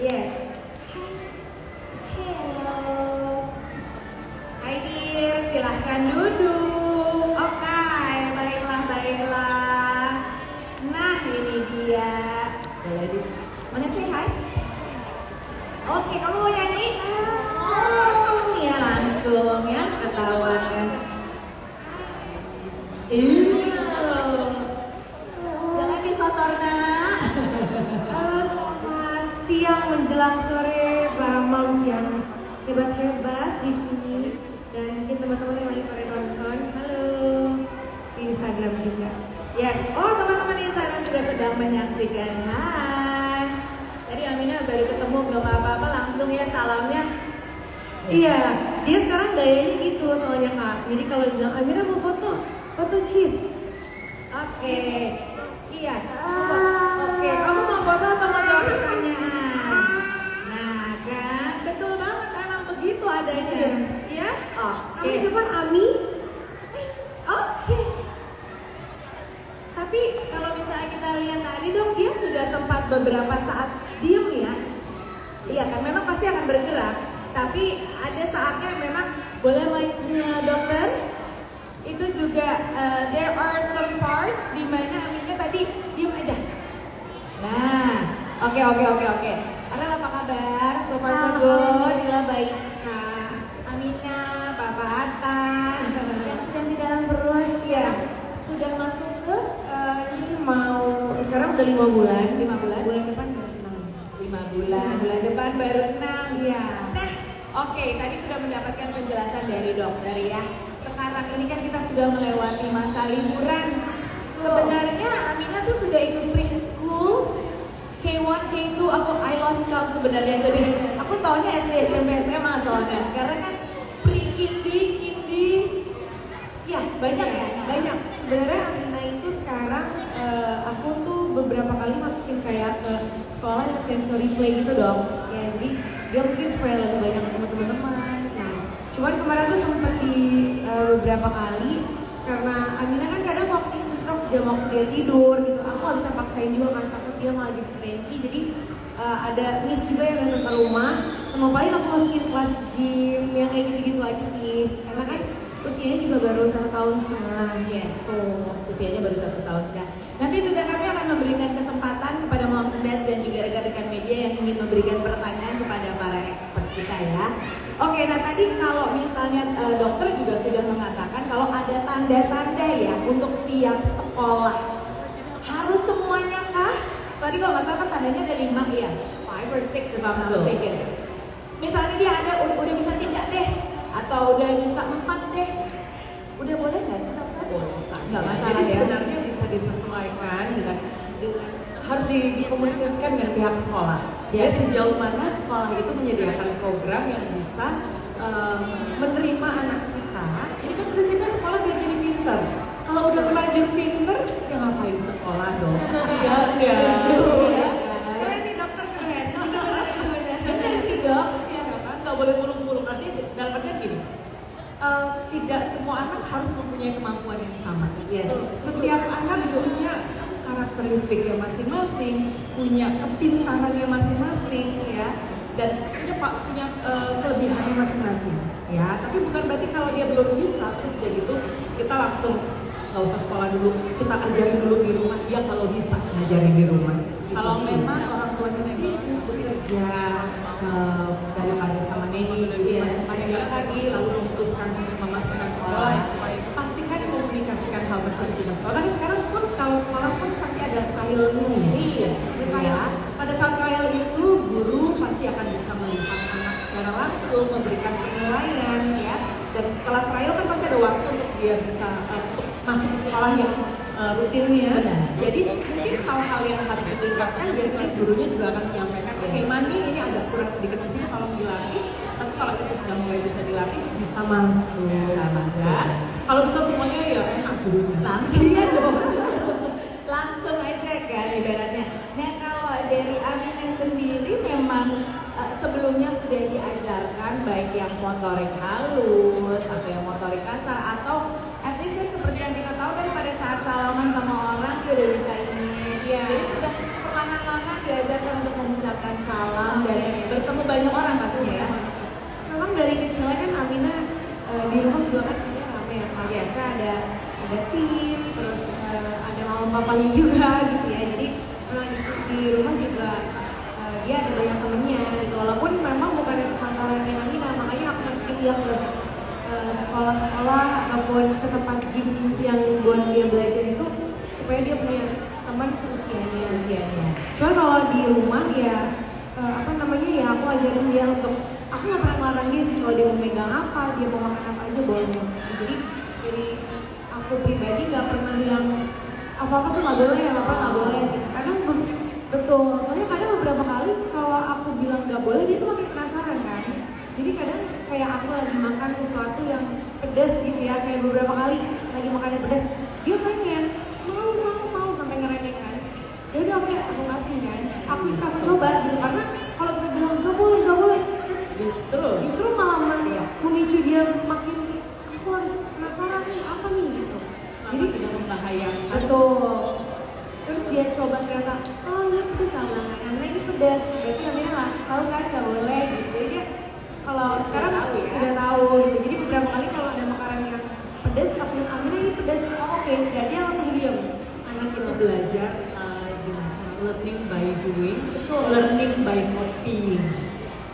Yes. Hello. Hai dear, silahkan duduk. Oke, baiklah, baiklah. Nah, ini dia. Boleh di mana sih, hai? Oke, kamu mau nyanyi? Oh, ya langsung ya, ketahuan. Jangan disosor, nak. Halo, selamat siang menjelang sore para moms yang hebat-hebat di sini dan mungkin teman-teman yang lagi pada nonton. Halo di Instagram juga. Yes, oh teman-teman Instagram juga sedang menyaksikan. Hai. Tadi Amina baru ketemu belum apa-apa langsung ya salamnya. Iya, dia sekarang gayanya gitu soalnya Kak. Jadi kalau bilang Amira mau foto cheese. Oke. Iya. Oke, kamu mau foto atau mau jawab pertanyaan? Nah, kan betul banget emang begitu adanya. Iya? Oke. Kamu siapa? Ami? Oke. Tapi kalau misalnya kita lihat tadi dong, dia sudah sempat beberapa saat diem ya. Iya kan, memang pasti akan bergerak. Tapi ada saatnya memang boleh mic-nya dokter. Itu juga there are some parts di mana Amina tadi diem aja. Nah, oke. Arel apa kabar? So far so good. Ila baik. Kak Amina, Bapak Atta yang sedang di dalam perut ya. Sudah masuk ke Ini mau sekarang udah 5 bulan. 5 bulan. Bulan depan baru 5 bulan, bulan depan baru 6 ya. Nah, oke, tadi sudah mendapatkan penjelasan dari dokter ya. Sekarang ini kan kita sudah melewati masa liburan. Sebenarnya Amina tuh sudah ikut preschool, K1, K2, I lost count sebenarnya. Jadi aku taunya SD, SMP, SMA soalnya. Sekarang kan pre-kindi, kindi, ya banyak ya? banyak. Sebenarnya Amina itu sekarang aku tuh beberapa kali masukin kayak ke sekolah yang sensory play gitu dong. Ya jadi dia mungkin supaya lebih banyak ketemu teman-teman. Nah, cuman kemarin tuh sempet di beberapa kali karena Amina kan kadang waktunya bentrok jam waktu dia tidur gitu. Aku gak bisa paksain juga kan takut dia malah jadi cranky. Jadi ada miss juga yang datang ke rumah. Sama paling aku masukin kelas gym yang kayak gitu-gitu aja sih. Karena kan usianya juga baru 1,5 tahun. Yes, usianya baru 1 tahun sudah. Nanti juga kami akan memberikan kesempatan kepada Mom Sendes dan juga rekan-rekan media yang ingin memberikan pertanyaan kepada para expert kita ya. Oke, nah tadi kalau misalnya dokter juga sudah mengatakan kalau ada tanda-tanda ya untuk siap sekolah. Harus semuanya kah? Tadi kalau nggak salah kan tandanya ada 5 ya, 5 or 6 if I'm not mistaken. Misalnya dia ada udah bisa 3 deh, atau udah bisa 4 deh. Udah boleh nggak sih dokter? Boleh. Nggak masalah Jadi ya. sebenarnya bisa disesuaikan dengan harus dikomunikasikan dengan pihak sekolah. Ya. Jadi sejauh mana sekolah itu menyediakan program yang bisa menerima anak kita. Ini kan prinsipnya sekolah biar jadi pinter. Kalau udah terlanjur pinter, ya ngapain sekolah dong? Iya enggak. Keren nih dokter keren. Bener sih dok. Iya kan? Nggak boleh muluk-muluk. Nanti dalam artian gini. Tidak semua anak harus mempunyai kemampuan yang sama. Yes. Setiap anak punya karakteristiknya masing-masing, punya kepintarannya masing-masing, ya, dan punya kelebihannya masing-masing, ya. Tapi bukan berarti kalau dia belum bisa terus udah gitu kita langsung nggak usah sekolah dulu, kita ajarin dulu di rumah. Dia kalau bisa ngajarin di rumah. Kalau memang orang tuanya sibuk bekerja daripada sama Neni, masih lagi lalu memutuskan untuk memasukkan sekolah, pastikan komunikasikan hal tersebut dengan sekolah. Karena sekarang pun kalau sekolah pun pasti ada trialnya. Iya, Ya. Pada saat trial itu guru pasti akan bisa melihat anak secara langsung, memberikan penilaian, ya. Dan setelah trial kan pasti ada waktu untuk dia bisa untuk masuk ke sekolah yang rutinnya. Jadi mungkin hal-hal yang harus ditingkatkan biasanya gurunya juga akan menyampaikan, oke Mani ini agak kurang sedikit di sini kalau dilatih, tapi kalau itu sudah mulai bisa dilatih bisa masuk. Ya. Kalau bisa semuanya ya enak gurunya. Langsung ya dong. Langsung aja kan ibaratnya. Nah kalau dari Amina sendiri memang sebelumnya sudah diajarkan baik yang motorik halus atau yang motorik kasar atau at least kan seperti yang kita tahu kan pada saat salaman sama orang dia udah bisa ini. Jadi sudah perlahan-lahan diajarkan untuk mengucapkan salam dari ketemu banyak orang pastinya ya. Memang dari kecilnya kan Amina di rumah juga kan sebenarnya rame ya Kak. Yes. Biasa ada tim, terus ada mama papanya juga gitu ya. Jadi memang di rumah juga dia ada banyak temennya gitu. Walaupun memang bukannya sepantarannya Amina, makanya aku masukin dia ke sekolah-sekolah ataupun ke tempat gym yang buat dia belajar itu supaya dia punya teman seusianya. Cuma kalau di rumah ya apa namanya ya aku ajarin dia untuk aku nggak pernah ngelarang dia sih kalau dia mau megang apa, dia mau makan apa aja boleh. Jadi aku pribadi nggak pernah yang apa-apa tuh nggak boleh, apa nggak boleh. Gitu. Kadang betul, soalnya kadang beberapa kali kalau aku bilang nggak boleh dia tuh makin penasaran kan. Jadi kadang kayak aku lagi makan sesuatu yang pedas gitu ya, kayak beberapa kali lagi makan yang pedas, dia pengen mau sampai ngerengek kan. Ya udah oke, aku kasih kan, aku coba gitu karena kalau kita bilang nggak boleh, justru malah memicu dia makin aku harus penasaran nih apa nih gitu. Jadi tidak membahayakan. betul. Terus dia coba ternyata, oh ini pedas sama Amina ini pedas, berarti Amina lah tahu kan nggak boleh gitu. Jadi dia kalau sekarang tahu ya. sudah tahu gitu. Jadi beberapa kali kalau ada makanan yang pedas, aku bilang Amina ini pedas, oh oke, dan dia langsung diam. Anak itu belajar learning by doing, learning by copying.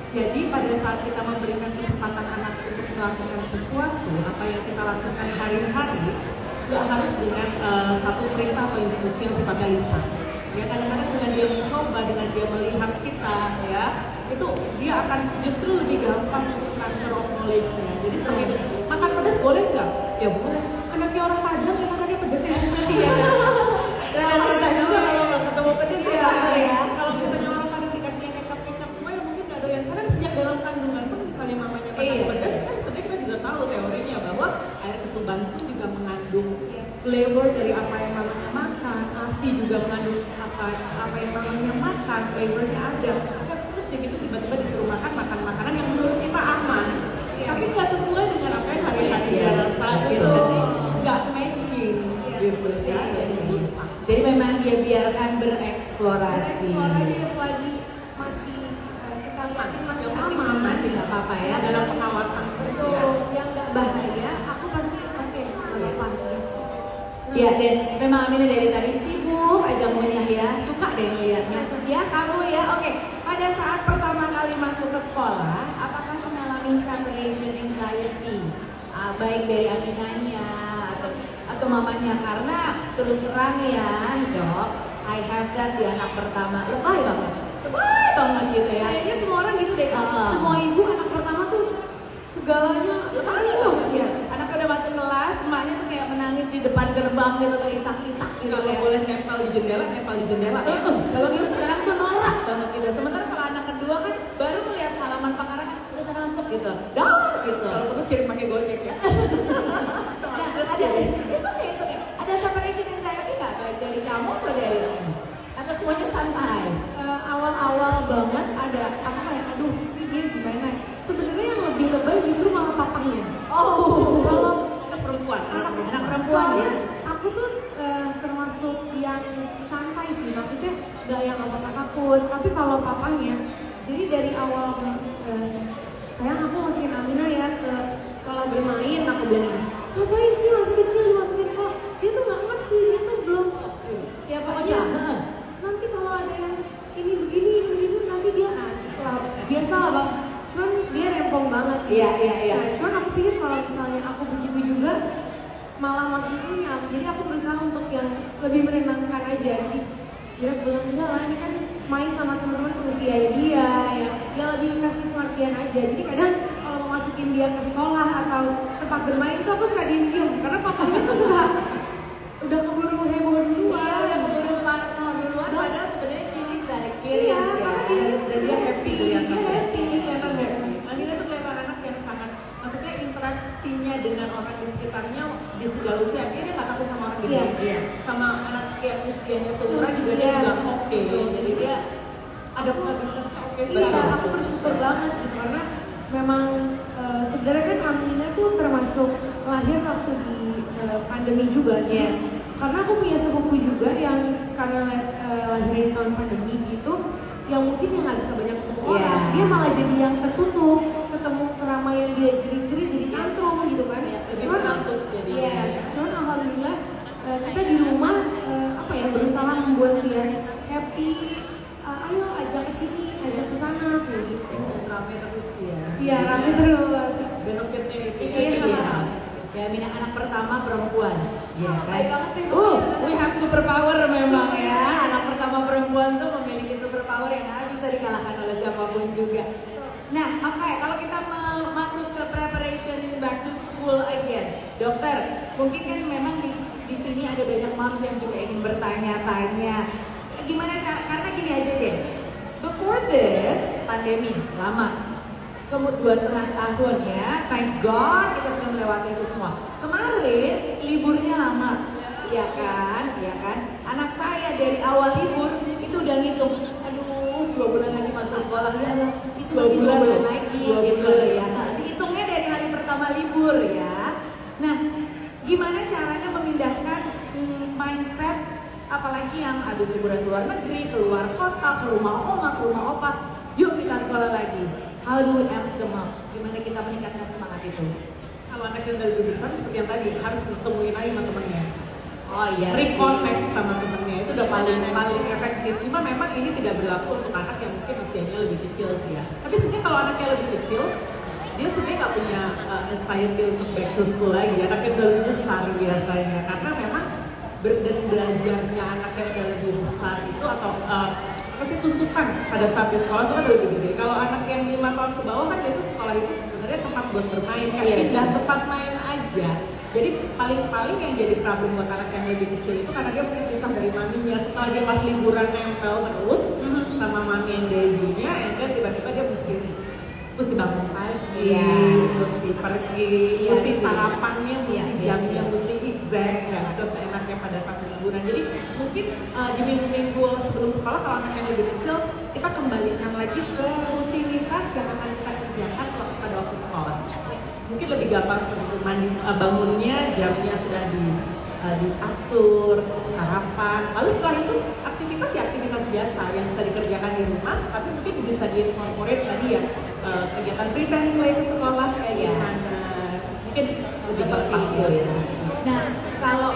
Jadi pada saat kita memberikan kesempatan anak untuk melakukan sesuatu, apa yang kita lakukan hari-hari, nggak harus dengan satu perintah atau instruksi yang sifatnya lisan. Ya kadang-kadang dengan dia mencoba, dengan dia melihat kita, ya itu dia akan justru lebih gampang untuk transfer of knowledge-nya. Jadi seperti itu, makan pedas boleh nggak? Ya boleh. Anaknya orang Padang yang makannya pedas ya. Dan susah juga kalau ketemu pedas ya. Kalau misalnya orang Padang dikasih yang kecap-kecap semua ya mungkin nggak doyan. Karena sejak dalam kandungan pun misalnya mamanya makan pedas kan sebenarnya kita juga tahu teorinya bahwa air ketuban pun juga mengandung flavor dari apa yang mamanya makan, ASI juga mengandung apa yang mamanya makan, flavornya ada. Terus begitu tiba-tiba disuruh makan makanan yang menurut kita aman, tapi nggak sesuai dengan apa yang hari-hari dia rasa gitu, nggak matching gitu ya. Jadi memang dia biarkan bereksplorasi. Selagi masih kita lihatin masih aman, Masih nggak apa-apa ya. Dalam pengawasan. betul, yang nggak bahaya, aku pasti oke, nggak apa-apa. Ya, dan memang Amina dari tadi sibuk aja ngunyah ya, suka deh ngeliatnya. Ya kamu ya, oke. Pada saat pertama kali masuk ke sekolah, apakah mengalami separation anxiety? Baik dari Aminanya atau mamanya, karena terus terang ya dok, I have that di anak pertama, lebay banget gitu ya. Kayaknya semua orang gitu deh, Uh-uh. semua ibu anak pertama tuh segalanya Lebay banget ya. Anaknya udah masuk kelas, emaknya tuh kayak menangis di depan gerbang gitu, atau isak-isak gitu Kalau ya. boleh nempel di jendela ya. Kalau gitu sekarang tuh norak banget gitu. Sementara kalau anak kedua kan baru melihat halaman pekarangan, udah sana masuk gitu, dar gitu. Kalau perlu kirim pakai Gojek ya. Nah, it's okay. Ada separation anxiety nggak baik dari kamu atau dari kamu? Atau semuanya santai? awal-awal banget ada aku kayak aduh ini dia gimana. Sebenarnya yang lebih lebay justru malah papahnya. Oh, Kalau Anak perempuan. anak perempuan ya. soalnya aku tuh termasuk yang santai sih, maksudnya nggak yang apa-apa takut. Tapi kalau papahnya, jadi dari awal sayang aku masukin Amina ya ke sekolah bermain, aku bilang ngapain sih masih kecil dimasukin sekolah. Dia tuh nggak ngerti, dia tuh belum ya pokoknya nanti kalau ada yang ini begini nanti dia biasa lah bang. Cuman dia rempong banget. Iya. Nah, cuman aku pikir kalau misalnya aku begitu juga malah makin runyam. Jadi aku berusaha untuk yang lebih menenangkan aja. Jadi dia bilang enggak lah, ini kan main sama teman-teman seusia dia ya. Dia lebih kasih pengertian aja. Jadi kadang kalau mau masukin dia ke sekolah atau tempat bermain tuh aku suka diem karena papanya tuh suka udah keburu heboh duluan. Iya, udah keburu parno duluan, padahal sebenarnya she needs that experience ya. Dan dia happy kelihatan. Dia happy. Kelihatan happy. Manila tuh kelihatan anak yang sangat, maksudnya interaksinya dengan orang di sekitarnya di segala usia. Dia nggak takut sama orang gitu. Iya. Sama anak yang usianya seumuran juga dia bilang oke. Jadi dia ada probabilitasnya oke sih. Iya, aku bersyukur banget gitu karena memang sebenarnya kan Amina tuh termasuk lahir waktu di pandemi juga. Yes. Karena aku punya sepupu juga yang karena lahir di tahun pandemi gitu, yang mungkin yang nggak bisa banyak ketemu orang, Yeah. dia malah jadi yang tertutup, ketemu keramaian dia jerit-jerit jadi tantrum gitu kan. Lebih Cuman, penakut jadi. yes, cuman alhamdulillah kita di rumah apa ya berusaha membuat dia happy. Ayo ajak ke sini, ajak ke sana gitu. Rame terus ya. Iya, rame terus. Benefitnya itu. Iya. Ya, Mina anak pertama perempuan. Iya kan? Baik banget ya, We have superpower memang ya. Anak pertama perempuan tuh memiliki superpower yang nggak bisa dikalahkan oleh siapapun juga. Nah, oke, kalau kita masuk ke preparation back to school again, dokter, mungkin kan memang di sini ada banyak moms yang juga ingin bertanya-tanya. Gimana cara? Karena gini aja deh. Before this pandemi lama. Kemudian 2,5 tahun ya, thank God kita sudah melewati itu semua. Kemarin liburnya lama, ya kan? Anak saya dari awal libur itu udah ngitung, aduh 2 bulan lagi masuk sekolah ya lah, itu masih 2 bulan lagi gitu ya. Nah, dihitungnya dari hari pertama libur ya. Nah, gimana caranya memindahkan mindset, apalagi yang habis liburan ke luar negeri, keluar kota, ke rumah oma, ke rumah opa, yuk kita sekolah lagi. How do we amp them up? Gimana kita meningkatkan semangat itu? Kalau anak yang udah lebih besar seperti yang tadi harus ketemuin lagi sama temennya. Oh iya. Reconnect sama temennya itu udah paling efektif. Cuma memang ini tidak berlaku untuk anak yang mungkin usianya lebih kecil sih ya. Tapi sebenarnya kalau anaknya lebih kecil, dia sebenarnya nggak punya anxiety untuk back to school lagi. Anaknya udah lebih besar biasanya karena memang belajarnya anak yang udah lebih besar itu atau pasti tuntutan pada saat di sekolah itu kan lebih gede. Kalau anak yang 5 tahun ke bawah kan biasanya sekolah itu sebenarnya tempat buat bermain kan, pindah tempat main aja. Jadi paling yang jadi problem buat anak yang lebih kecil itu karena dia mesti pisah dari maminya. Setelah dia pas liburan nempel terus sama mami and daddy-nya, and then tiba-tiba dia mesti bangun pagi, mesti pergi, mesti sarapannya, mesti jamnya, mesti exact, nggak bisa seenaknya pada saat liburan. Jadi mungkin di minggu-minggu sebelum sekolah kalau anaknya lebih kecil, kita kembalikan lagi ke rutinitas yang akan kita kerjakan pada waktu sekolah. Mungkin lebih gampang seperti itu, bangunnya jamnya sudah diatur, sarapan. Lalu setelah itu aktivitas ya aktivitas biasa yang bisa dikerjakan di rumah, tapi mungkin bisa diincorporate tadi ya kegiatan pretend play di sekolah kayak gimana. Mungkin lebih gampang ya. Nah, kalau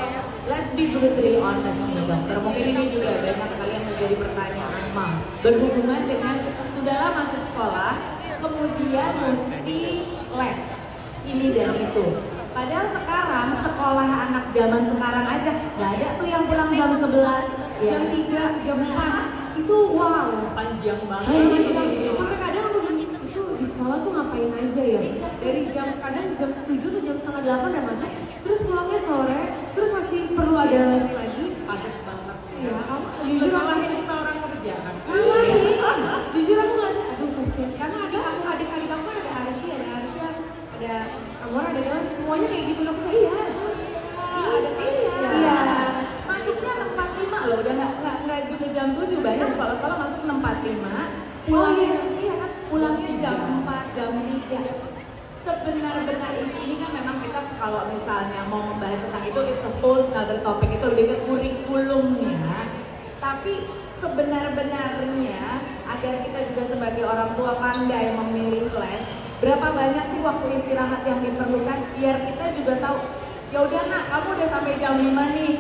let's be brutally honest nih dokter, mungkin ini juga banyak sekali yang menjadi pertanyaan mam berhubungan dengan sudahlah masuk sekolah, kemudian mesti les ini dan itu. Padahal sekarang sekolah anak zaman sekarang aja nggak ada tuh yang pulang jam 11, jam 3, jam 4 itu wow panjang banget. Sampai kadang aku itu di sekolah tuh ngapain aja ya? Dari kadang jam 7 tuh jam setengah 8 udah masuk, terus pulangnya sore, terus masih perlu ada les lagi. Padat banget. Ya, Jujur malahin kita orang kerja kan. Jujur aku nggak ada, aduh kasihan. Karena adik-adik aku ada Arsya, ada Amor, ada Gawan, semuanya kayak gitu. Aku kayak iya. Iya. Masuknya 6.45 loh, udah nggak juga jam 7, banyak sekolah-sekolah masuk 6.45. Pulangnya, iya kan? Pulangnya jam 4, jam 3. Sebenar-benar ini kan memang kita kalau misalnya mau membahas tentang itu, it's a whole other topic, itu lebih ke kurikulumnya. Tapi sebenar-benarnya agar kita juga sebagai orang tua pandai memilih les, berapa banyak sih waktu istirahat yang diperlukan biar kita juga tahu, ya udah nak, kamu udah sampai jam 5 nih,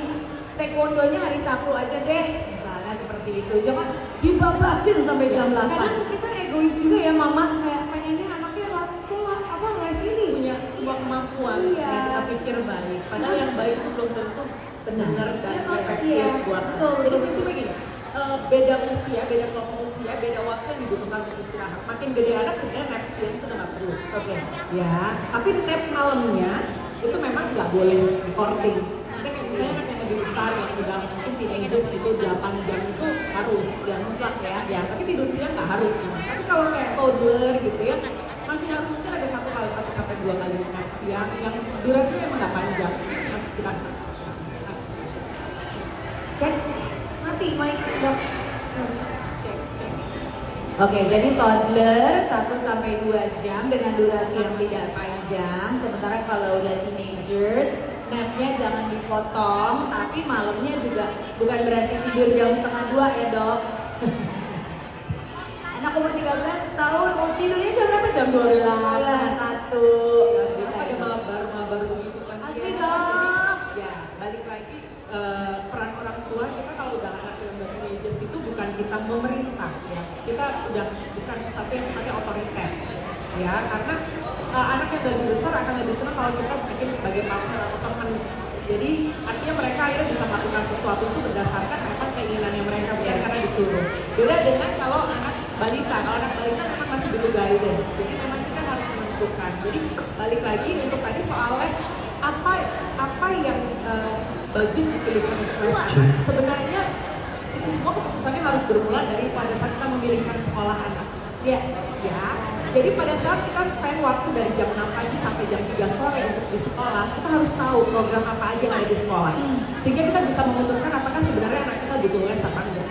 taekwondonya hari Sabtu aja deh, misalnya seperti itu. Jangan dibablasin sampai jam 8. Kadang kita egois juga ya mama, kayak pengennya anaknya sekolah apa les ini. Punya sebuah kemampuan yang kita pikir baik. Padahal yang baik itu belum tentu benar dan efektif buat. Jadi cuma gini, beda usia, beda kelompok usia, beda waktu yang dibutuhkan untuk istirahat. Makin gede anak sebenarnya nap siang itu udah nggak perlu. Oke. Ya, tapi nap malamnya itu memang nggak boleh recording. Tapi kayak misalnya kan yang lebih besar yang sudah mungkin teenagers itu 8 jam itu harus Yang mutlak ya. ya. Tapi tidur siang nggak harus. Tapi kalau kayak toddler gitu ya, masih harus mungkin ada 1 sampai 2 kali nap siang yang durasinya memang nggak panjang, masih sekitar. Cek mati mic dok. Oke, jadi toddler 1 sampai 2 jam dengan durasi yang tidak panjang. Sementara kalau udah teenagers, napnya jangan dipotong, tapi malamnya juga bukan berarti tidur jam setengah 2 ya dok. Anak umur 13 12, 1. Bisa ada mabar begitu kan. Pasti Ya, dong. Ya, balik lagi peran orang tua kita kalau udah anak yang udah teenagers itu bukan kita memerintah ya. Kita udah bukan satu yang sifatnya otoriter. Ya, karena anak yang lebih besar akan lebih senang kalau kita bikin sebagai partner atau teman. Jadi artinya mereka akhirnya bisa melakukan sesuatu itu berdasarkan apa keinginannya mereka bukan karena disuruh. Beda dengan kalau anak balita memang masih butuh guidance. Jadi memang kita harus menentukan. Jadi balik lagi untuk tadi soalnya apa yang bagus dipilihkan untuk anak. Sebenarnya itu semua keputusannya harus bermula dari pada saat kita memilihkan sekolah anak. Ya. Ya, jadi pada saat kita spend waktu dari jam 6 pagi sampai jam 3 sore untuk di sekolah, kita harus tahu program apa aja yang ada di sekolah. Sehingga kita bisa memutuskan apakah sebenarnya anak kita butuh les apa enggak.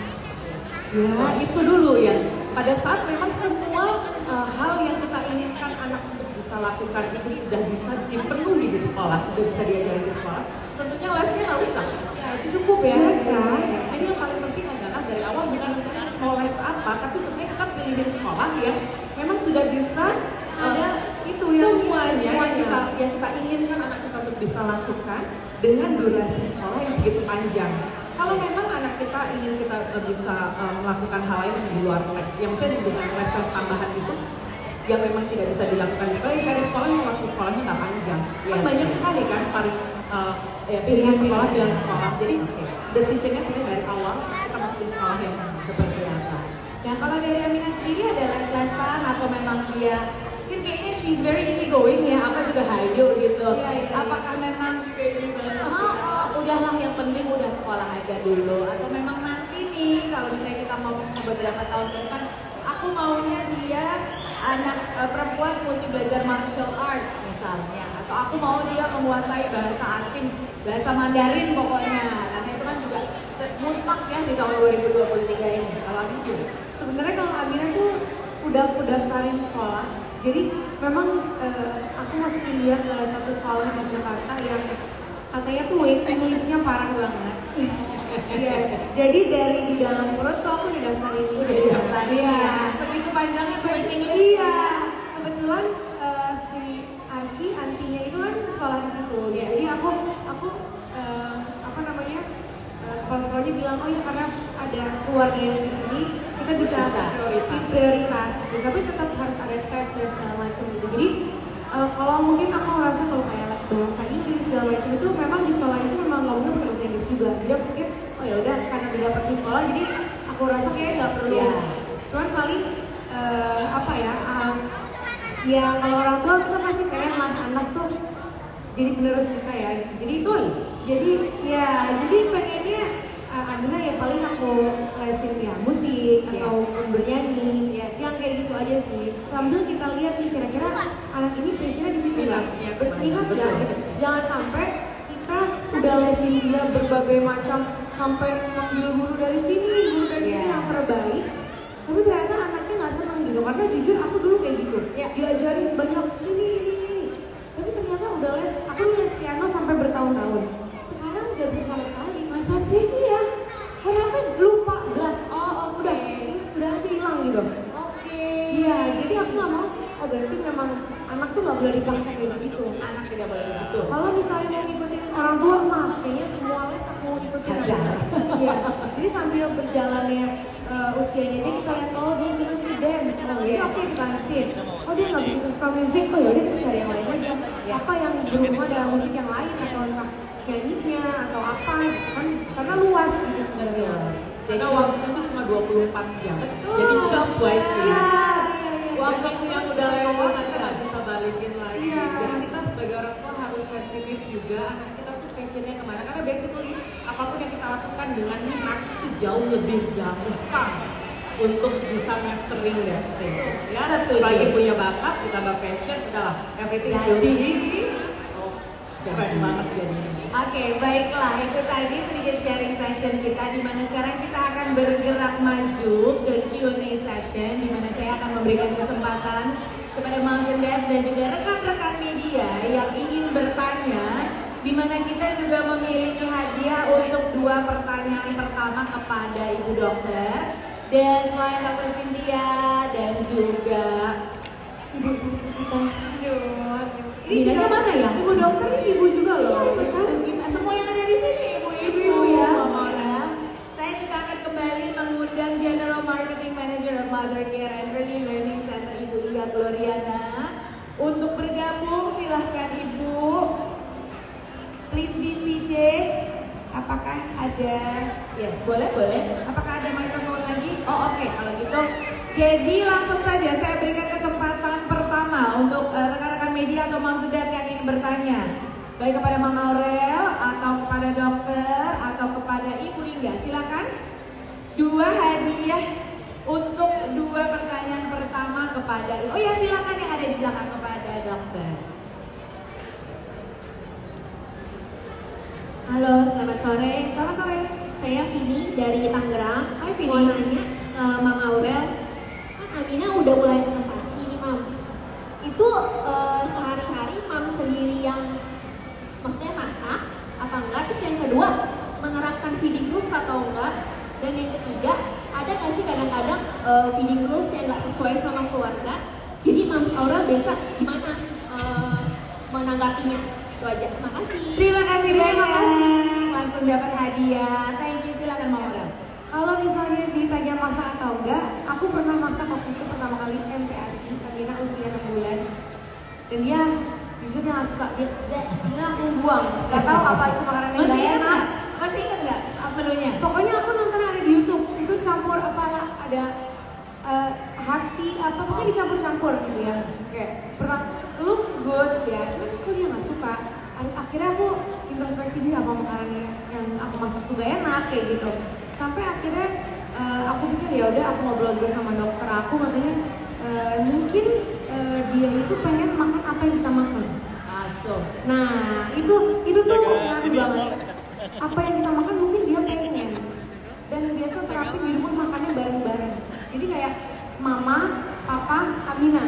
Ya, itu dulu ya. Pada saat memang semua hal yang kita inginkan anak untuk bisa lakukan itu sudah bisa dipenuhi di sekolah, sudah bisa diajari di sekolah, tentunya lesnya nggak usah. Ya, itu cukup ya. Kan? Jadi yang paling penting adalah dari awal bukan mau les apa, tapi sebenarnya kita pilihin sekolah yang memang sudah bisa Ada itu yang semuanya yang kita inginkan anak kita untuk bisa lakukan dengan durasi sekolah yang segitu panjang. Kalau memang anak kita ingin kita bisa melakukan hal lain di luar les, yang mungkin dengan les tambahan itu yang memang tidak bisa dilakukan di sekolah, dari sekolah yang waktu sekolahnya nggak panjang. Kan banyak sekali kan pilihan sekolah. Jadi decisionnya sebenarnya dari awal kita masuk di sekolah yang Seperti apa? Nah kalau dari Amina sendiri ada les-lesan atau memang dia kan kayaknya she's very easy going ya, apa juga hayu gitu. Apakah memang udahlah yang penting udah sekolah aja dulu, atau memang nanti nih kalau misalnya kita mau beberapa tahun ke depan, aku maunya dia anak perempuan mesti belajar martial art misalnya, atau aku mau dia menguasai bahasa asing, bahasa Mandarin pokoknya, karena itu kan juga mutlak ya di tahun 2023 ini. Kalau aku juga Sebenarnya kalau Amira tuh udah daftarin sekolah, jadi memang aku masukin dia ke satu sekolah di Jakarta yang katanya tuh waiting listnya parah banget. Iya, jadi dari di dalam perut tuh aku didaftarin. udah didaftarin ya. Segitu panjangnya tuh waiting list. Iya, kebetulan si Arsy antinya itu kan sekolah di situ. Jadi aku apa namanya? Kepala sekolahnya bilang, oh ya karena ada keluarga yang di sini, kita bisa prioritas gitu. Tapi tetap harus ada tes dan segala macam gitu. Jadi kalau mungkin aku ngerasa kalau kayak bahasa Inggris segala macam itu memang di sekolah itu memang ngomongnya pakai bahasa Inggris juga. Jadi aku pikir, oh ya udah karena udah dapet di sekolah, jadi aku rasa kayaknya nggak perlu. Ya. Cuman paling apa ya? Ya kalau orang tua kita pasti pengen mas anak tuh jadi penerus kita ya. Jadi itu, jadi pengennya Amina ya paling aku lesin ya musik atau bernyanyi, yang kayak gitu aja sih. Sambil kita lihat nih kira-kira anak ini passionnya di situ nggak, berminat nggak. Jangan sampai kita udah lesin dia berbagai macam sampai ngambil guru dari sini yang terbaik, tapi ternyata anaknya nggak senang gitu. Karena jujur aku dulu kayak gitu, diajarin banyak ini, tapi ternyata udah les, aku les piano sampai bertahun-tahun. Sekarang udah bisa sama sekali. Masa sih ya? Kenapa lupa belas? Udah aja hilang gitu. Iya, jadi aku nggak mau. Oh berarti memang anak tuh nggak boleh dipaksa kayak gitu. Anak tidak boleh begitu. Kalau misalnya mau ngikutin orang tua mah, kayaknya semua les aku ikutin aja. Iya. Jadi sambil berjalannya usianya dia kita lihat, oh dia senang di dance, oke kita lanjutin. Oh dia nggak begitu suka musik, oh yaudah kita cari yang lain aja. Apa yang berhubungan dengan musik yang lain atau entah nyanyinya atau apa kan, karena luas gitu sebenarnya. Jadi waktu itu cuma 24 jam. Betul. Jadi just wisely. Waktu Iya. yang udah lewat kita nggak bisa balikin lagi. Iya. Jadi kita sebagai orang tua harus sensitif juga anak kita tuh passionnya kemana. Karena basically apapun yang kita lakukan dengan minat itu jauh lebih gampang untuk bisa mastering that thing. Ya, Setuju. lagi punya bakat, ditambah passion, udahlah everything will be keren banget jadinya. Oke, baiklah, itu tadi sedikit sharing session kita, di mana sekarang kita akan bergerak maju ke Q&A session, di mana saya akan memberikan kesempatan kepada Moms and Dads dan juga rekan-rekan media yang ingin bertanya, di mana kita juga memiliki hadiah untuk 2 pertanyaan pertama kepada Ibu Dokter. Dan selain Dr. Cynthia dan juga ibu sakit kita. Aduh. Aminahnya mana ya? Ibu dokter ini ibu juga loh. Besar. Semua yang ada di sini ibu-ibu ya. Mama. Saya juga akan kembali mengundang General Marketing Manager of Mother Care and Early Learning Center Ibu Iya Gloriana untuk bergabung. Silahkan Ibu. Please be seated. Apakah ada? Yes, boleh. Apakah ada mikrofon lagi? Oh, oke. Kalau gitu, jadi langsung saja saya berikan kesempatan pertama untuk rekan-rekan media atau Mam Sedat yang ingin bertanya, baik kepada Mam Aurel atau kepada dokter atau kepada Ibu Inga. Silakan. 2 hadiah untuk 2 pertanyaan pertama kepada. Oh ya, silakan yang ada di belakang kepada dokter. Halo, selamat sore. Selamat sore. Saya Vini dari Tangerang. Hai, Vini. Mau nanya, Mam Aurel, kan Aminah udah mulai menentasi nih Mam. Itu sehari-hari Mam sendiri yang maksudnya masak apa enggak? Terus yang kedua, menerapkan feeding rules atau enggak? Dan yang ketiga, ada nggak sih kadang-kadang feeding rules yang nggak sesuai sama keluarga? Jadi Mam Aurel biasa gimana menanggapinya? Itu aja. Terima kasih. Terima kasih banyak. Terima kasih. Langsung dapat hadiah. Thank you. Silakan Mam Aurel. Kalau misalnya ditanya masak atau enggak, aku pernah masak waktu itu pertama kali MTSI, Aminah usia 6 bulan. Dan dia jujur dia nggak suka, dia langsung buang. Gak tahu apa itu makanan yang Masih gak ingat enak. nggak? Masih ingat nggak menunya? Pokoknya aku nonton ada di YouTube, itu campur apa ada hati apa pokoknya dicampur-campur gitu ya. Kayak pertama looks good ya, cuman kok dia nggak suka. Akhirnya aku introspeksi diri apa makanan yang aku masak tuh gak enak kayak gitu. Sampai akhirnya aku pikir ya udah aku ngobrol juga sama dokter aku katanya mungkin dia itu pengen makan apa yang kita makan. Masuk. Nah itu tuh ngaruh banget. Apa yang kita makan mungkin dia pengen. Dan biasa terapi di rumah makannya bareng-bareng. Jadi kayak mama, papa, Aminah.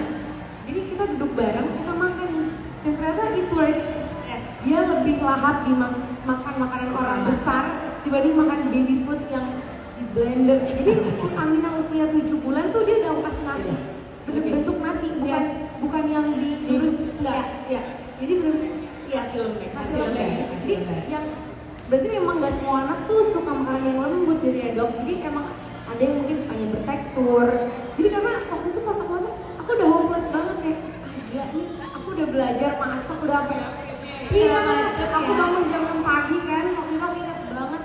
Jadi kita duduk bareng, kita makan nih. Dan ternyata it works. Yes. Dia lebih lahap di makan makanan orang besar dibanding makan baby food yang di blender. Jadi Aminah usia 7 bulan tuh dia udah kasih nasi. Bentuk nasi, bukan yang diurus enggak. Ya. Jadi belum Nasi lembek. Jadi yang berarti memang nggak semua anak tuh suka makanan yang lembut jadi ya dok. Jadi emang ada yang mungkin sukanya bertekstur. Jadi karena waktu itu pas aku masak, aku udah hopeless banget kayak gila nih, aku udah belajar masak udah apa ya? Iya, aku bangun jam 6 pagi kan, waktu itu aku ingat banget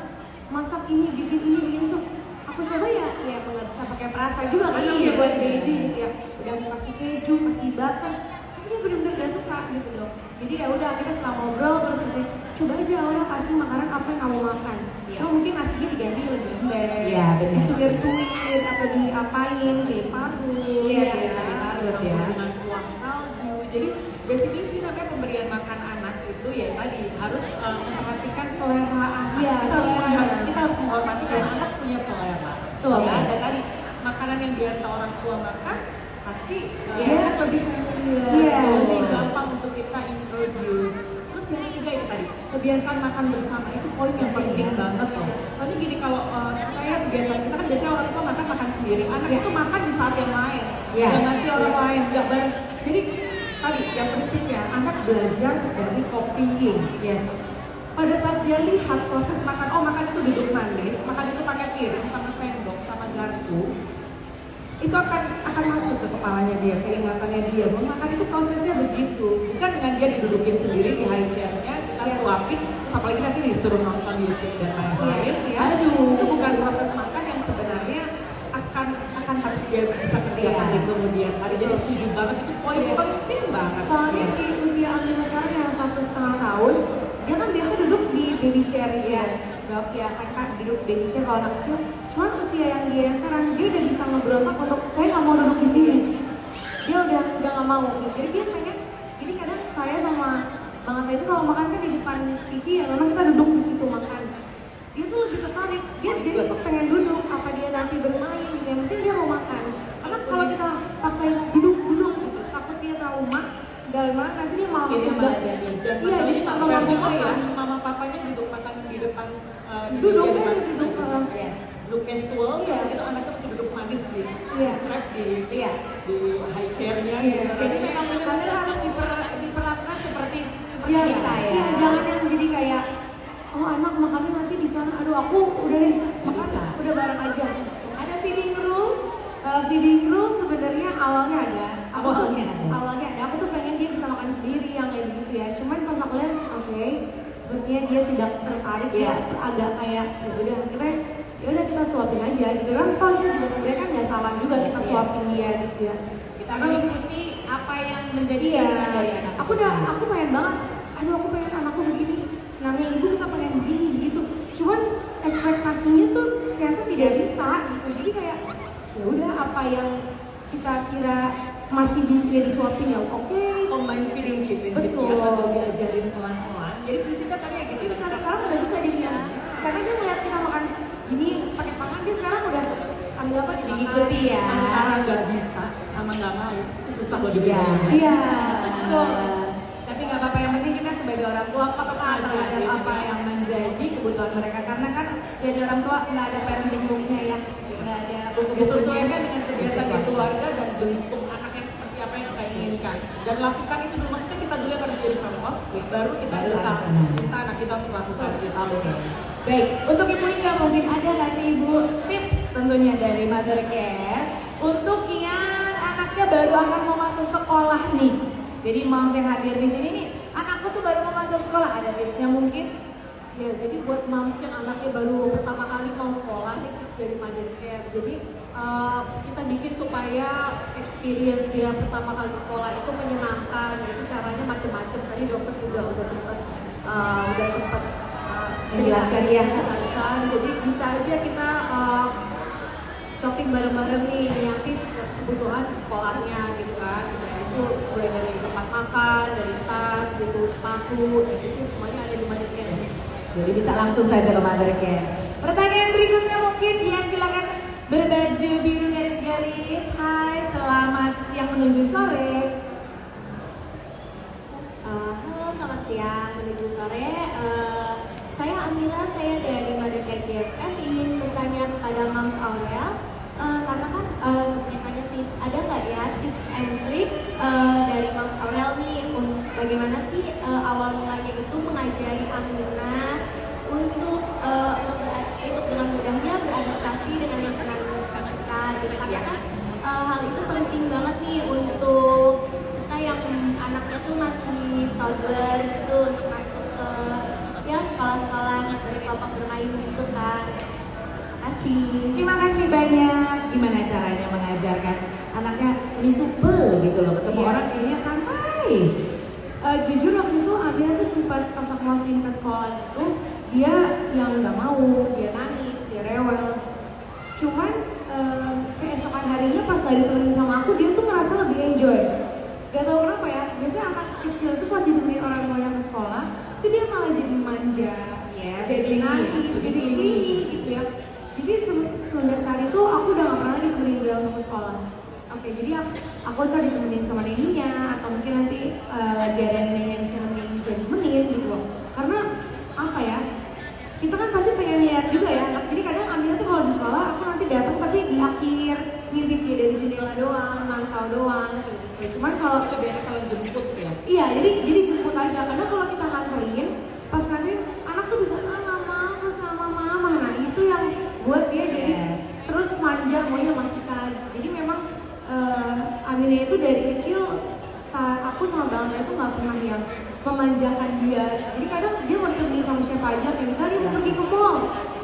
masak ini, bikin tuh. Aku coba ya nggak bisa pakai perasa juga kan, Iya, buat bener. baby gitu ya. Udah kasih keju, kasih butter, tapi dia benar-benar gak suka gitu dok. Jadi ya udah kita setelah ngobrol terus kita coba aja orang kasih makanan apa yang kamu makan. Iya. Cuma mungkin nasinya diganti lebih lembek, Iya, benar. disuir-suir atau diapain, diparut. Iya, diparut ya. Dengan kuah kaldu. Jadi basically sih sampai pemberian makan anak itu ya tadi harus memperhatikan selera anak. Iya, selera. Kita harus menghormati karena anak punya selera. Betul. Ya, dan tadi makanan yang biasa orang tua makan pasti Iya. lebih Iya. lebih gampang untuk kita introduce. Terus yang ketiga itu tadi kebiasaan makan bersama itu poin yang penting banget loh. Soalnya gini kalau kayak kebiasaan kita kan biasanya orang tua makan sendiri, anak itu makan di saat yang lain, Iya. nggak ngasih orang lain, nggak bareng. Jadi tadi yang prinsipnya anak belajar dari copying. Yes. Pada saat dia lihat proses makan, oh makan itu duduk manis, makan itu pakai piring sama sendok sama garpu, itu akan masuk ke kepalanya dia, ke ingatannya dia. Makan itu prosesnya begitu, bukan dengan dia didudukin sendiri di high chair-nya, kita suapin, terus apalagi nanti disuruh nonton YouTube dan lain-lain. Ya. Aduh. Itu bukan proses makan yang sebenarnya akan harus dia bisa kerjakan di kemudian hari. Jadi setuju banget itu poin penting banget. Soalnya Yes. si usia Aminah sekarang yang 1,5 tahun, dia kan biasa duduk di baby chair ya. Dok ya kan duduk baby chair kalau anak kecil. Cuman usia yang dia sekarang dia udah bisa ngeberontak untuk saya nggak mau duduk di sini. Dia udah nggak mau. Jadi dia pengen. Jadi kadang saya sama Bang Atta itu kalau makan kan di depan TV ya memang kita duduk di situ makan. Dia tuh lebih tertarik. Dia jadi pengen duduk. Apa dia nanti bermain? Yang penting dia mau makan. Karena kalau kita paksain duduk gitu, takut dia trauma. Dalam mana nanti dia malah Jadi udah. malah jadi. Iya, jadi mama malah mau juga ya, makan. mama papanya duduk makan di depan Duduk di kan depan duduk. Yes. duduk casual, Iya. itu anaknya masih duduk manis di Iya. strap di Iya. di high care-nya. Iya. gitu. Jadi memang benar-benar harus diperlakukan seperti Iya, kita ya. iya, jangan yang jadi kayak oh anak makannya nanti di sana, aduh aku udah deh makan bisa. udah bareng aja. Ada feeding rules. Kalau feeding rules sebenarnya awalnya ada. Awalnya ada. Awalnya ada. Aku tuh pengen dia bisa makan sendiri yang kayak begitu ya. Cuman pas aku lihat, oke, sepertinya dia tidak tertarik Iya. ya, agak kayak ya udah akhirnya ya udah kita suapin aja gitu kan. Toh itu juga sebenarnya kan nggak salah juga kita Iya. suapin dia gitu ya. Kita mengikuti apa yang menjadi Iya. keinginan dari anak. Aku pengen banget. Aduh aku pengen anakku begini. Namanya ibu kita pengen begini gitu. Cuman ekspektasinya tuh ternyata tidak bisa gitu. Jadi kayak ya udah apa yang kita kira masih bisa disuapin ya oke. Combine feeding sih Betul. prinsipnya sambil diajarin pelan-pelan. Jadi prinsipnya tadi kayak gitu. Kita sekarang udah bisa jadi karena dia ngeliat kita makan gini pakai tangan dia sekarang udah ambil apa Diikuti ya. Antara nggak bisa sama nggak mau itu susah loh Iya. dibedain. Iya. Betul. Tapi nggak apa-apa, yang penting kita sebagai orang tua peka terhadap apa yang menjadi kebutuhan mereka, karena kan jadi orang tua nggak ada parenting book-nya ya, nggak ada buku-bukunya. Disesuaikan dengan kebiasaan di Disesuaikan. keluarga dan bentuk anak yang seperti apa yang kita inginkan, dan lakukan itu dulu. Maksudnya kita dulu yang harus jadi contoh, baru kita Baru bisa anak-anak. minta anak kita untuk lakukan gitu. Oke. Baik, untuk ibu Inga mungkin ada nggak sih ibu tips tentunya dari Mother Care untuk yang anaknya baru akan mau masuk sekolah nih. Jadi moms yang hadir di sini nih, anakku tuh baru mau masuk sekolah, ada tipsnya mungkin? Ya, jadi buat moms yang anaknya baru pertama kali mau sekolah, ini tips dari Mother Care. Jadi kita bikin supaya experience dia pertama kali ke sekolah itu menyenangkan. Jadi caranya macam-macam. Tadi dokter juga udah sempat Menjelaskan ya. menjelaskan. Jadi bisa aja kita shopping bareng-bareng nih, nyiapin kebutuhan sekolahnya gitu kan. Nah, itu mulai dari tempat makan, dari tas, gitu, sepatu, dan itu semuanya ada di Mother Care. Jadi bisa langsung saja ke Mother Care. Pertanyaan berikutnya mungkin ya, silakan berbaju biru garis-garis. Hai, selamat siang menuju sore. Halo, selamat siang menuju sore. Saya Amila, saya dari Mother Care DFF ingin bertanya kepada Mams Aurel, karena kan tanya sih, ada nggak ya tips and trick dari Mams Aurel nih, bagaimana sih awal mulanya itu mengajari Amina untuk dengan mudahnya beradaptasi dengan lingkungan kita, gitu. Karena kan hal itu penting banget nih untuk kita yang anaknya tuh masih toddler gitu, untuk masuk ke ya sekolah-sekolah dari kelompok bermain gitu kan. Terima kasih banyak. Gimana caranya mengajarkan anaknya ini supel gitu loh, ketemu Iya. orang kayaknya santai. Jujur waktu itu Amira tuh sempat pas aku masukin ke sekolah itu dia yang nggak mau, dia nangis, dia rewel. Cuman keesokan harinya pas lagi ditemenin sama aku dia tuh ngerasa lebih enjoy. Gak tau kenapa ya, biasanya anak kecil tuh pas ditemenin orang tua yang ke sekolah itu dia malah jadi manja, Yes, jadi clingy. nangis, jadi clingy gitu ya. Jadi semenjak saat itu aku udah gak pernah lagi ditemenin dia untuk ke sekolah. Oke, jadi aku ntar ditemenin sama neninya atau mungkin nanti lagi ada neneknya yang bisa nemenin jadi temenin gitu. Karena apa ya? Kita kan pasti pengen lihat juga ya. Jadi kadang Amina tuh kalau di sekolah aku nanti datang tapi di akhir ngintip dia dari jendela doang, mantau doang gitu. Cuman kalau Lebih enak kalau jemput ya. iya, jadi jemput aja. Karena kalau kita nganterin, pas nganterin anak tuh bisa mama sama mama. Nah itu yang buat dia jadi Yes. terus manja maunya sama kita. Jadi memang Amina itu dari kecil saat aku sama Bang itu nggak pernah yang memanjakan dia. Jadi kadang dia mau pergi sama siapa aja, kayak misalnya dia mau pergi ke mall.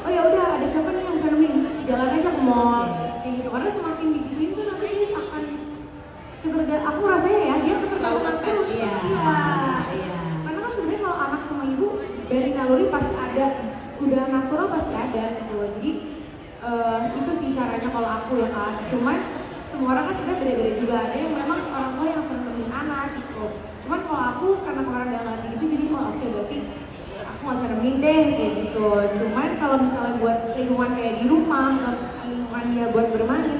Oh ya udah, ada siapa nih yang bisa nemenin? Jalan aja ke mall. Kayak gitu. Karena semakin digituin tuh nanti dia akan ketergantungan. Aku rasanya ya dia ketergantungan terus. Iya. Iya. Karena kan sebenarnya kalau anak sama ibu dari naluri pasti ada, udah natural pasti ada gitu. Jadi itu sih caranya kalau aku ya kan. Cuman semua orang kan sebenarnya beda-beda juga. Ada yang memang orang tua yang sering nemenin anak gitu. Cuman kalau aku karena pengaruh dalam hati gitu, jadi oh oke, berarti aku nggak usah nemenin deh kayak gitu. Cuman kalau misalnya buat lingkungan kayak di rumah, lingkungan dia buat bermain,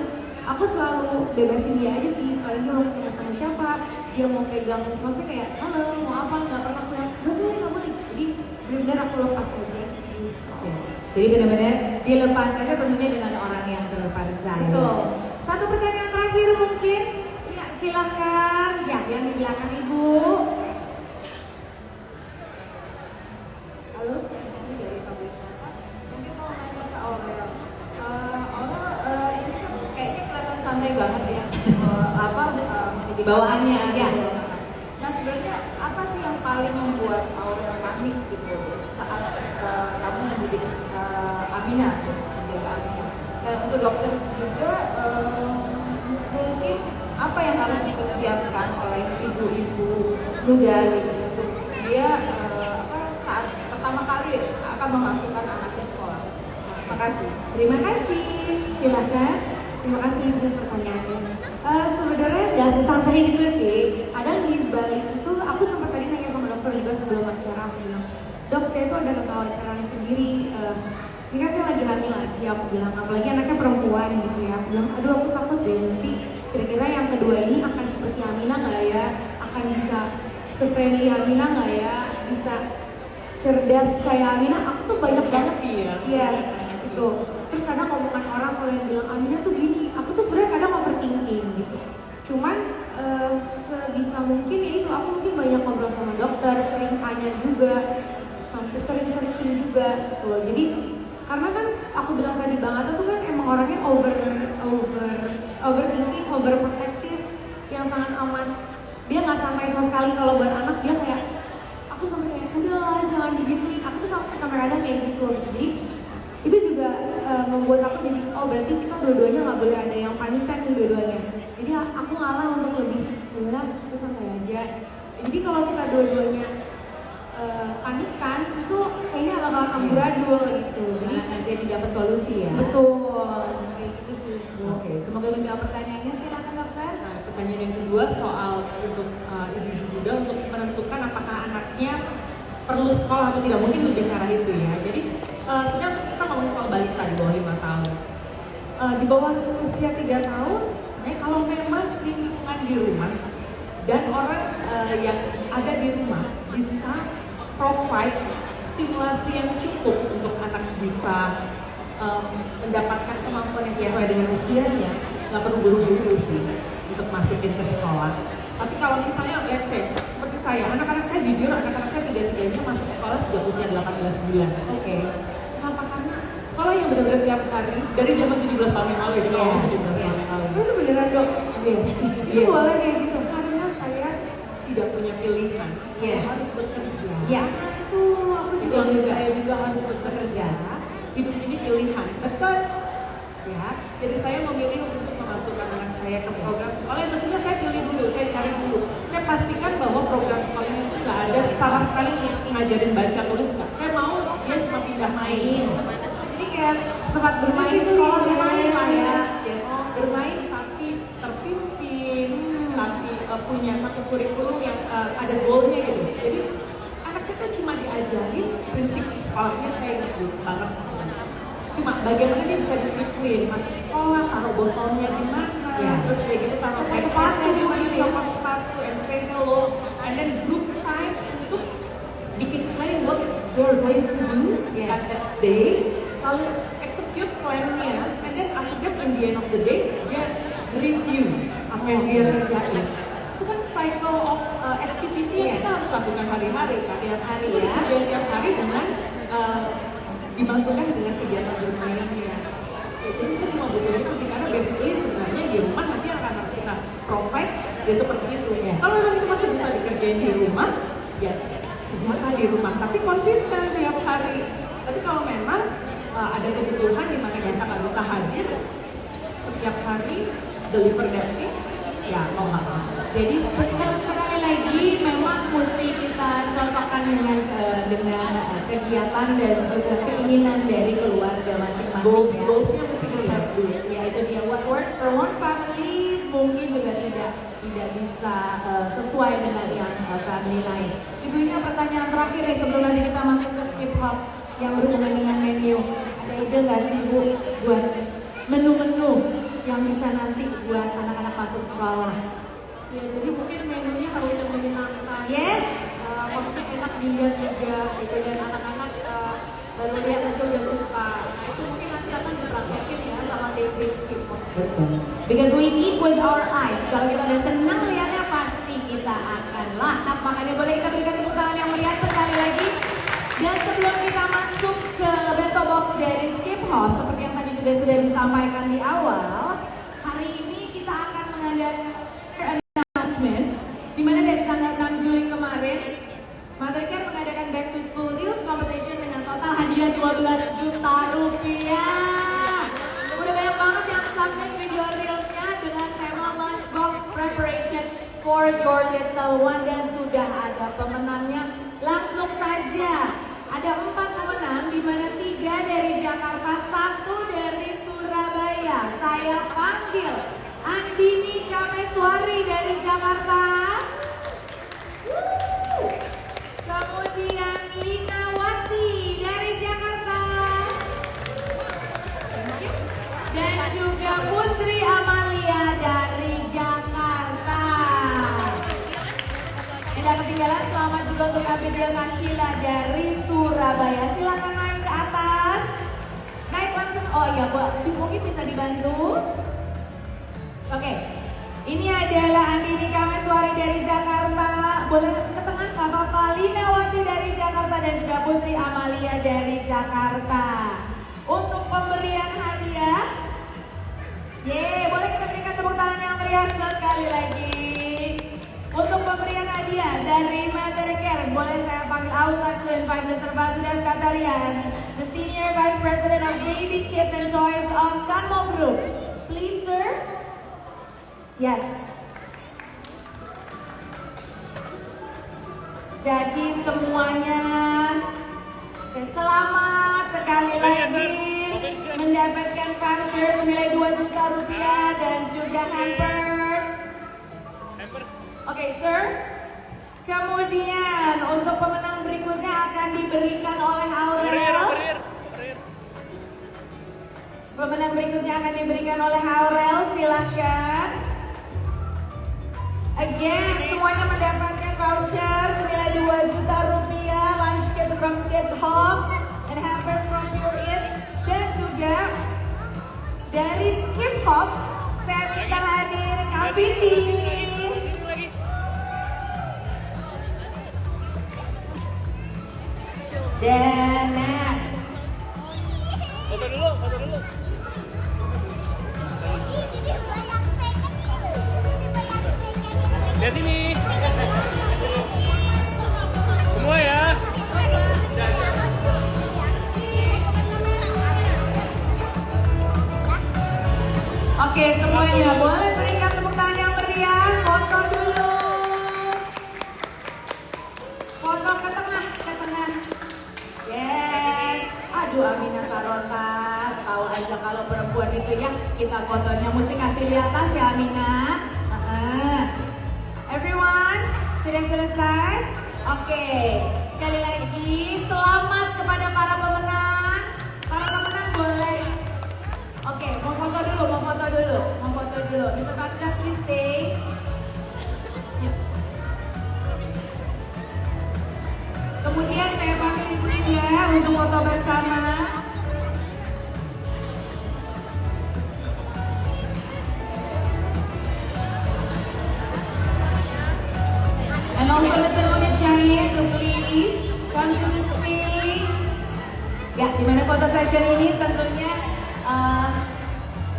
aku selalu bebasin dia aja sih. Kalau dia mau ketemu sama siapa, dia mau pegang, maksudnya kayak halo mau apa, nggak pernah aku yang nggak boleh nggak boleh. Jadi benar-benar aku lepas aja. Gitu. Jadi benar-benar dilepas saja tentunya dengan orang yang terpercaya. Betul. Satu pertanyaan terakhir silahkan. Ya, yang di belakang Ibu. Halo, saya Ibu dari Pabrik Nata. Mungkin mau nanya ke Aurel. Aurel, ini kan kayaknya kelihatan santai banget ya. Mendidik Bawaannya, anak. ya. Nah, sebenarnya apa sih yang paling membuat Aurel panik gitu saat kamu mendidik Amina, menjaga Amina? Dan untuk dokter juga, mungkin apa yang harus dipersiapkan oleh ibu-ibu muda gitu untuk dia saat pertama kali akan memasukkan anaknya sekolah. Terima kasih. Terima kasih, silakan. Terima kasih Ibu pertanyaannya. Sebenarnya nggak sesantai itu sih. Kadang di balik itu aku sempat tadi nanya sama dokter juga sebelum acara, aku bilang, dok saya itu ada kekhawatiran sendiri. Ini kan saya lagi hamil lagi, aku bilang, apalagi anaknya perempuan gitu ya. Aku bilang, aduh aku takut deh nanti kira-kira yang kedua ini akan seperti Amina nggak ya? Akan bisa se-friendly Amina nggak ya? Bisa cerdas kayak Amina? Aku tuh banyak banget. Yes, itu. Terus kadang omongan orang kalau yang bilang Amina tuh gini, aku tuh sebenarnya kadang overthinking gitu. Cuman sebisa mungkin ya itu, aku mungkin banyak ngobrol sama dokter, sering tanya juga, sampai sering searching juga gitu loh. Jadi karena kan aku bilang tadi Bang Atta tuh kan emang orangnya overthinking, overprotective, yang sangat amat, dia nggak santai sama sekali kalau buat anak. Dia kayak, aku sampai kayak udahlah jangan digituin, aku tuh sampai kadang kayak gitu. Jadi itu juga membuat aku jadi, oh berarti kita dua-duanya nggak boleh ada yang panikan nih dua-duanya. Jadi aku ngalah untuk lebih udah kita santai aja. Jadi kalau kita dua-duanya panikan itu kayaknya bakal amburadul gitu. Jadi aja didapat solusi ya. betul kayak gitu sih. Oke, semoga menjawab pertanyaannya. Silakan dokter. Nah, pertanyaan yang kedua soal untuk ibu-ibu muda untuk menentukan apakah anaknya perlu sekolah atau tidak, mungkin lebih ke arah itu ya. Jadi sebenarnya kita ngomongin soal balita di bawah 5 tahun. Di bawah usia 3 tahun, sebenarnya kalau memang lingkungan di rumah dan orang yang ada di rumah bisa provide stimulasi yang cukup untuk anak bisa mendapatkan kemampuan yang sesuai dengan usianya, nggak perlu buru-buru sih untuk masukin ke sekolah. Tapi kalau misalnya let's say seperti saya, anak-anak saya jujur, anak-anak saya tiga-tiganya masuk sekolah sejak usia 18 bulan. Oke. Kenapa? Karena sekolah yang benar-benar tiap hari dari zaman 17 tahun yang lalu ya, Iya, 17 tahun yang lalu. Itu beneran dok? Yes. Itu boleh kayak gitu? Karena saya tidak punya pilihan. Yes. Saya harus bekerja. Ya. Itu aku Itu suami juga. saya juga harus bekerja. Hidup ini pilihan. Betul. Ya, jadi saya memilih untuk memasukkan anak saya ke program sekolah yang tentunya saya pilih dulu, saya cari dulu. Saya pastikan bahwa program sekolahnya itu nggak ada sama sekali ngajarin baca tulis nggak. Saya mau dia cuma pindah main. Jadi kayak tempat bermain di sekolah bermain lah ya. Bermain tapi terpimpin, tapi punya satu kurikulum yang ada goalnya gitu. Jadi anak saya kan cuma diajarin prinsip sekolahnya, saya ingat banget. Cuma bagaimana dia bisa disiplin masuk sekolah, taruh botolnya di mana, terus kayak gitu taruh Sepatu di mana, gitu ya. copot sepatu, and say hello, and then group time untuk bikin plan what you're going to do at that day, lalu execute plan-nya, and then after that in the end of the day dia review apa yang dia kerjain. Itu kan cycle of activity yang kita harus lakukan hari-hari kan. Tiap hari Itu ya. dikerjain tiap hari dengan dimasukkan dengan kegiatan bermainnya. Jadi saya cuma butuh itu sih, karena basically sebenarnya di rumah nanti akan harus kita provide ya seperti itu. Kalau memang itu masih bisa dikerjain di rumah, ya kerjakan di rumah. Tapi konsisten tiap hari. Tapi kalau memang ada kebutuhan di mana kita nggak bisa hadir setiap hari deliver that thing, ya mau nggak mau. Jadi sekali lagi memang mesti kita cocokkan dengan kegiatan dan juga keinginan dari keluarga masing-masing ya. Goalsnya mesti kita dulu. Ya itu dia, what works for one family mungkin juga tidak bisa sesuai dengan yang family lain. Ibu, ini pertanyaan terakhir nih sebelum nanti kita masuk ke skip hop yang berhubungan dengan menu. Ada ide nggak sih Bu buat menu-menu yang bisa nanti buat anak-anak masuk sekolah? Ya, jadi mungkin menunya harus yang menyenangkan. Yes. Maksudnya enak dilihat juga gitu, dan anak-anak baru lihat aja udah suka. Nah itu mungkin nanti akan dipraktekin ya sama David Skip. Betul. Because we eat with our eyes. Kalau kita udah senang lihatnya pasti kita akan lahap. Makanya boleh kita berikan tepuk tangan yang meriah sekali lagi. Dan sebelum kita masuk ke bento box dari Skip Hop, seperti yang tadi juga sudah disampaikan di awal, hari ini kita akan mengadakan announcement, di mana dari tanggal 6 Juli kemarin, Mothercare mengadakan Back to School Reels Competition dengan total hadiah 12 juta rupiah. Udah banyak banget yang submit video reelsnya dengan tema Lunchbox Preparation for Your Little One, dan sudah ada pemenangnya. Langsung saja, ada 4 pemenang, di mana 3 dari Jakarta, 1 dari Surabaya. Saya panggil Andini Kameswari dari Jakarta. Kemudian Lina Wati dari Jakarta. Dan juga Putri Amalia dari Jakarta. Tidak ketinggalan, selamat juga untuk Abigail Kashila dari Surabaya. Silakan naik ke atas. Naik langsung. Oh iya, mungkin bisa dibantu. Oke, ini adalah Andini Kameswari dari Jakarta. Boleh ke tengah nggak apa-apa. Lina Wati dari Jakarta dan juga Putri Amalia dari Jakarta. Untuk pemberian hadiah, boleh kita berikan tepuk tangan yang meriah sekali lagi. Untuk pemberian hadiah dari Mothercare, boleh saya panggil out to invite Mr. Basudev Katarias, the Senior Vice President of Baby Kids and Toys of Kanmo Group. Please, sir. Yes. Jadi semuanya, selamat sekali lagi mendapatkan voucher senilai 2 juta rupiah dan juga hampers. Oke, sir. Kemudian untuk pemenang berikutnya akan diberikan oleh Aurel. Pemenang berikutnya akan diberikan oleh Aurel, silahkan. Again, semuanya mendapatkan voucher senilai 2 juta rupiah, lunch kit from Skip Hop, and hampers from Pure Eats. Dan juga dari Skip Hop, saya minta hadir Kak Vindi. Dan Nat. Foto dulu. Lihat sini. Semua ya. Oke, semuanya boleh berikan tepuk tangan yang meriah. Foto dulu. Foto ke tengah. Yes. Aduh, Aminah Tarotas. Tahu aja kalau perempuan itu ya, kita fotonya mesti kasih di atas ya, Aminah. Everyone, sudah selesai? Oke, sekali lagi selamat kepada para pemenang. Para pemenang boleh. Oke, mau foto dulu. Bisa Pasca, please stay. Kemudian saya panggil ibunya untuk foto bersama. And also Mr. Munir Jahit, to please come to the stage. Ya, dimana foto session ini tentunya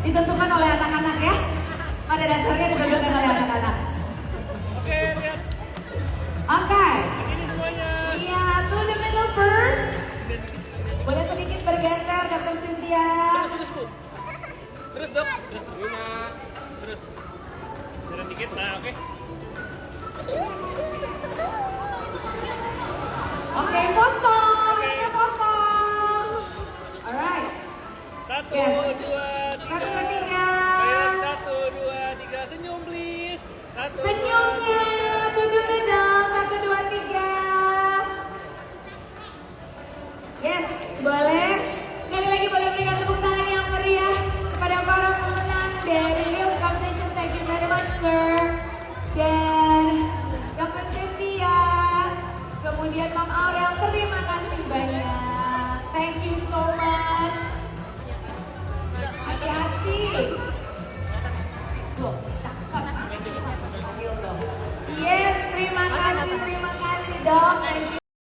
ditentukan oleh anak-anak ya. Pada dasarnya ditentukan oleh anak-anak. Oke, lihat. Oke. Sini semuanya. Iya, to the middle first. Boleh sedikit bergeser, Dr. Cynthia. Terus, Bu. Terus, Dok. Terus, Luna. Terus. Jalan dikit, nah, oke. Oke, foto. Ini foto. Alright. 1, Yes. 2, 3. 1, 2, 3. 1, 2, 3. Senyum, please. 1, Senyumnya, to the middle. 1, 2, 3. Yes, boleh. Sekali lagi boleh berikan tepuk tangan yang meriah kepada para pemenang dari Reels Competition. Thank you very much, sir. Dan Dok, thank you